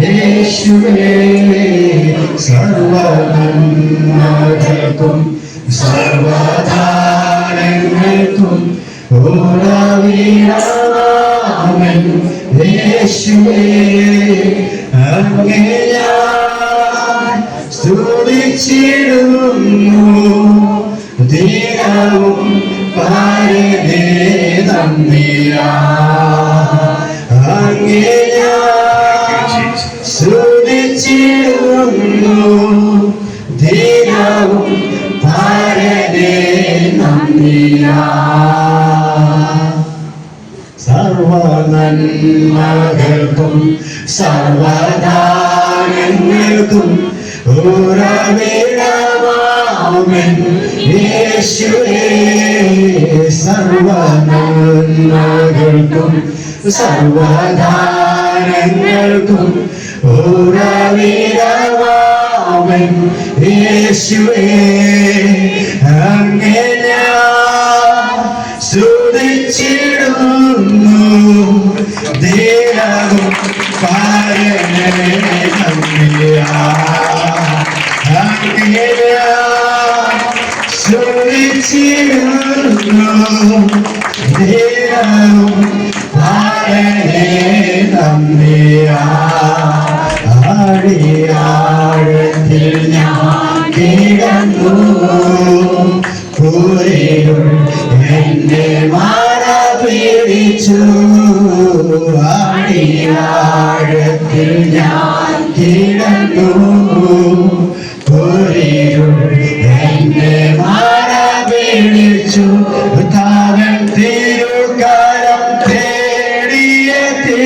യേശുവേ സർവനന്മകൾക്കും സർവദാനങ്ങൾക്കും ഉറവിടമാമൻ യേശുവേ അങ്ങേ ഞാൻ സ്തുതിച്ചിടുന്നു ദിനവും പാരേ നന്ദിയാ അങ്ങേ ഞാൻ സ്തുതിച്ചിടുന്നു ദിനവും പാരേ നന്ദിയാ സർവനന്മകൾക്കും സർവദാനങ്ങൾക്കും ഉറവിടമാമൻ യേശുവേ സർവനന്മകൾക്കും സർവദാനങ്ങൾക്കും ഉറവിടമാമൻ യേശുവേ അങ്ങേ ഞാൻ സ്തുതിച്ചിടുന്നു ദിനവും പാരേ നന്ദിയാ അങ്ങേ ഞാൻ സ്തുതിച്ചിടുന്നു ദിനവും പാരേ നന്ദിയാ ആഴിയാഴത്തിൽ ഞാൻ കിടന്നു കൂരിരുൾ എന്നെ മാറ പിടിച്ചു ആഴിയാഴത്തിൽ ഞാൻ കിടന്നു കൂരിരുൾ എന്നെ മാറ പിടിച്ചു താവൻ തിരുകരം തേടിയെത്തി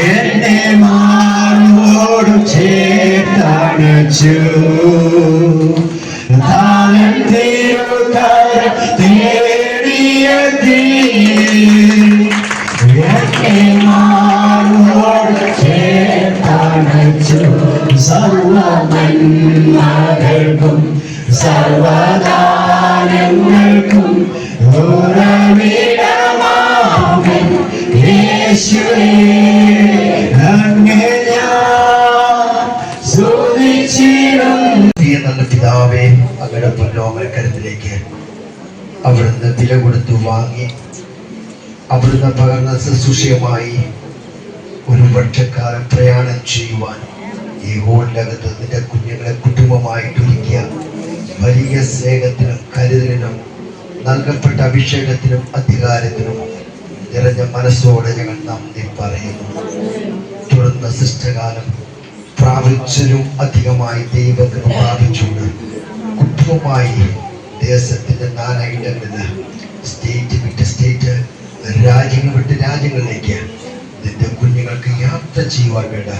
എന്നെ മാറോട് ചേർത്തണച്ചു താവൻ തിരുകരം തേടിയെത്തി എന്നെ മാറോട് ചേർത്തണച്ചു സർവനന്മകൾക്കും സർവദാനങ്ങൾക്കും ഉറവിടമാമൻ യേശുവേ അങ്ങേ ഞാൻ സ്തുതിച്ചിടുന്നു. നല്ല പിതാവേ, അങ്ങയുടെ പൊന്നോമനക്കരത്തിലേക്ക് അവിടുന്ന് വില കൊടുത്തു വാങ്ങി അവിടുന്ന് പകർന്ന ശുശ്രൂഷയുമായി ഒരു വർഷക്കാലം പ്രയാണം ചെയ്യുവാൻ ഈ ഹോളിനകത്ത് നിന്റെ കുഞ്ഞുങ്ങളെ കുടുംബമായിട്ട് ഒരുക്കിയ വലിയ സ്നേഹത്തിനും കരുതലിനും നൽകപ്പെട്ട അഭിഷേകത്തിനും അധികാരത്തിനും നിറഞ്ഞ മനസ്സോടെ ഞങ്ങൾ നന്ദി പറയുന്നു. തുടർന്ന ശിഷ്ടകാലം പ്രാപിച്ചതിലും അധികമായി ദൈവത്തിന് പ്രാപിച്ചുകൊണ്ട് കുടുംബമായി ദേശത്തിന്റെ നാനായിടങ്ങളിൽ സ്റ്റേറ്റ് വിട്ട് സ്റ്റേറ്റ്, രാജ്യങ്ങൾ വിട്ട് രാജ്യങ്ങളിലേക്ക് നിന്റെ കുഞ്ഞുങ്ങൾക്ക് യാത്ര ചെയ്യുവാൻ വേണ്ട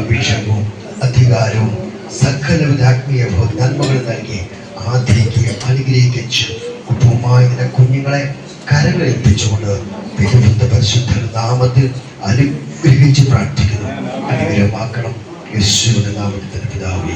അഭിഷേകവും അധികാരവും സകലവിധ ആത്മീയ നന്മകൾ നൽകി ആദരിക്കുകയും അനുഗ്രഹിച്ചു കുടുംബമായി നിന്റെ കുഞ്ഞുങ്ങളെ കരങ്ങളേൽപ്പിച്ചുകൊണ്ട് പിതാവിന്റെ പരിശുദ്ധ നാമത്തിൽ അനുഗ്രഹിച്ച് പ്രാർത്ഥിക്കുന്നു. അനുഗ്രഹമാക്കണം യേശുവിന്റെ നാമത്തിൽ പിതാവേ.